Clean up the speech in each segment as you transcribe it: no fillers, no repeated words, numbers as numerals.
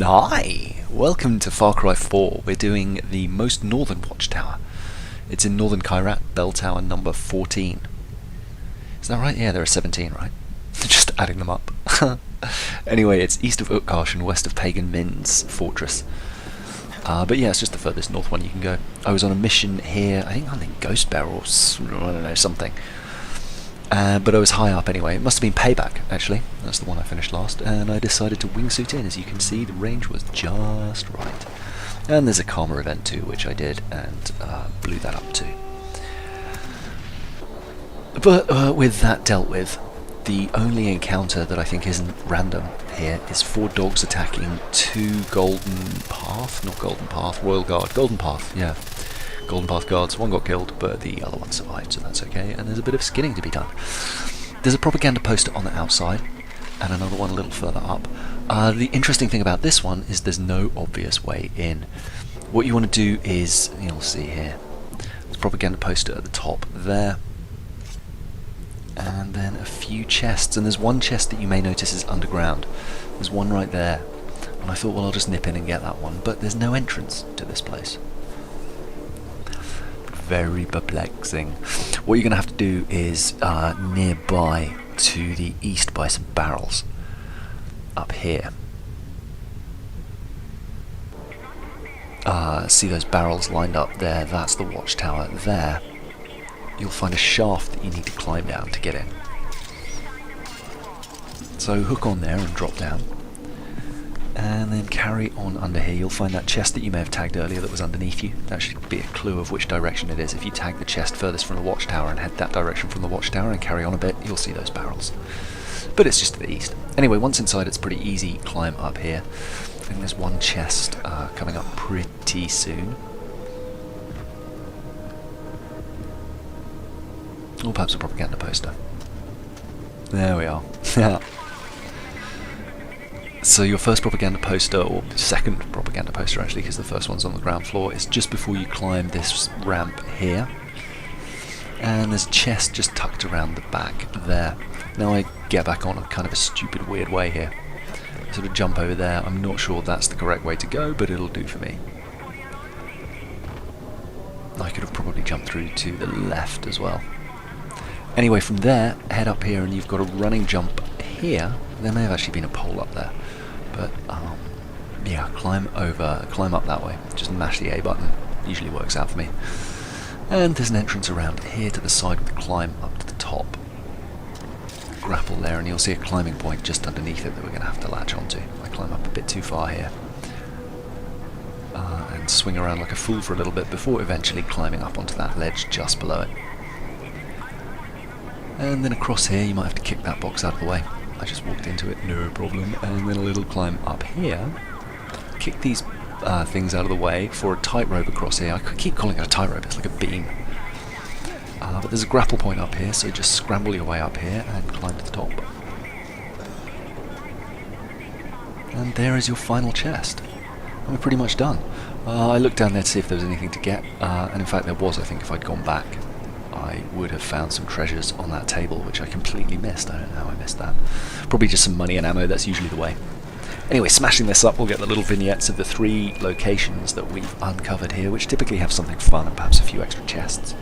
Hi! Welcome to Far Cry 4. We're doing the most northern watchtower. It's in northern Kyrat, bell tower number 14. Is that right? Yeah, there are 17, right? Just adding them up. Anyway, it's east of Utkarsh and west of Pagan Min's fortress. But yeah, it's just the furthest north one you can go. I was on a mission here, I think on the Ghost Barrel, I don't know, something. But I was high up anyway. It must have been Payback, actually. That's the one I finished last. And I decided to wingsuit in. As you can see, the range was just right. And there's a Karma event too, which I did, and blew that up too. But with that dealt with, the only encounter that I think isn't random here is 4 dogs attacking 2 Golden Path, not Golden Path, Royal Guard, Golden Path, yeah. Golden Path guards. One got killed, but the other one survived, so that's okay. And there's a bit of skinning to be done. There's a propaganda poster on the outside, and another one a little further up. The interesting thing about this one is there's no obvious way in. What you want to do is, you'll see here, there's a propaganda poster at the top there, and then a few chests. And there's one chest that you may notice is underground. There's one right there, and I thought, well, I'll just nip in and get that one. But there's no entrance to this place. Very perplexing. What you're going to have to do is nearby to the east by some barrels up here. See those barrels lined up there? That's the watchtower there. You'll find a shaft that you need to climb down to get in. So hook on there and drop down. And then carry on under here. You'll find that chest that you may have tagged earlier that was underneath you. That should be a clue of which direction it is. If you tag the chest furthest from the watchtower and head that direction from the watchtower and carry on a bit, you'll see those barrels. But it's just to the east. Anyway, once inside, it's pretty easy climb up here. I think there's one chest coming up pretty soon. Or perhaps a propaganda poster. There we are. So your first propaganda poster, or second propaganda poster actually, because the first one's on the ground floor, is just before you climb this ramp here. And there's a chest just tucked around the back there. Now I get back on a kind of a stupid weird way here. I sort of jump over there. I'm not sure that's the correct way to go, but it'll do for me. I could have probably jumped through to the left as well. Anyway, from there, head up here and you've got a running jump here. There may have actually been a pole up there. But, yeah, climb up that way. Just mash the A button. Usually works out for me. And there's an entrance around here to the side with the climb up to the top. Grapple there, and you'll see a climbing point just underneath it that we're going to have to latch onto. I climb up a bit too far here. And swing around like a fool for a little bit before eventually climbing up onto that ledge just below it. And then across here, you might have to kick that box out of the way. I just walked into it, no problem. And then a little climb up here. Kick these things out of the way for a tightrope across here. I could keep calling it a tightrope, it's like a beam. But there's a grapple point up here, so just scramble your way up here and climb to the top. And there is your final chest. And we're pretty much done. I looked down there to see if there was anything to get, and in fact there was. I think if I'd gone back, I would have found some treasures on that table, which I completely missed. I don't know how I missed that. Probably just some money and ammo, that's usually the way. Anyway, smashing this up, we'll get the little vignettes of the 3 locations that we've uncovered here, which typically have something fun and perhaps a few extra chests.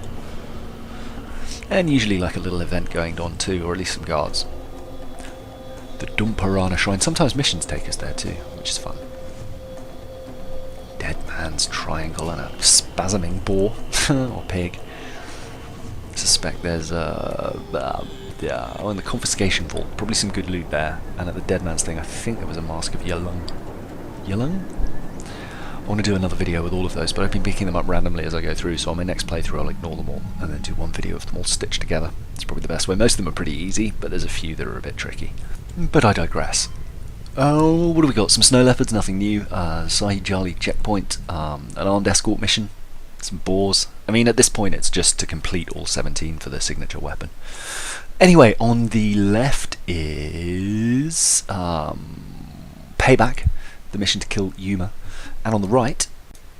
And usually like a little event going on too, or at least some guards. The Dumparana Shrine, sometimes missions take us there too, which is fun. Dead Man's Triangle and a spasming boar, or pig. I suspect there's in the confiscation vault, probably some good loot there, and at the Dead Man's thing I think there was a mask of Yulung. Yulung? I want to do another video with all of those, but I've been picking them up randomly as I go through, so on my next playthrough I'll ignore them all, and then do one video of them all stitched together. It's probably the best way. Most of them are pretty easy, but there's a few that are a bit tricky. But I digress. Oh, what have we got? Some snow leopards, nothing new, Sahi Jali checkpoint, an armed escort mission, some boars. I mean, at this point it's just to complete all 17 for the signature weapon. Anyway, on the left is Payback, the mission to kill Yuma, and on the right,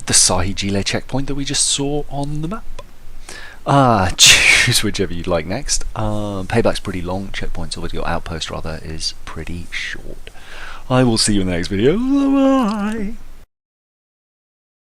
the Sahi Jile checkpoint that we just saw on the map. Choose whichever you'd like next. Payback's pretty long, checkpoints, or your outpost rather, is pretty short. I will see you in the next video. Bye.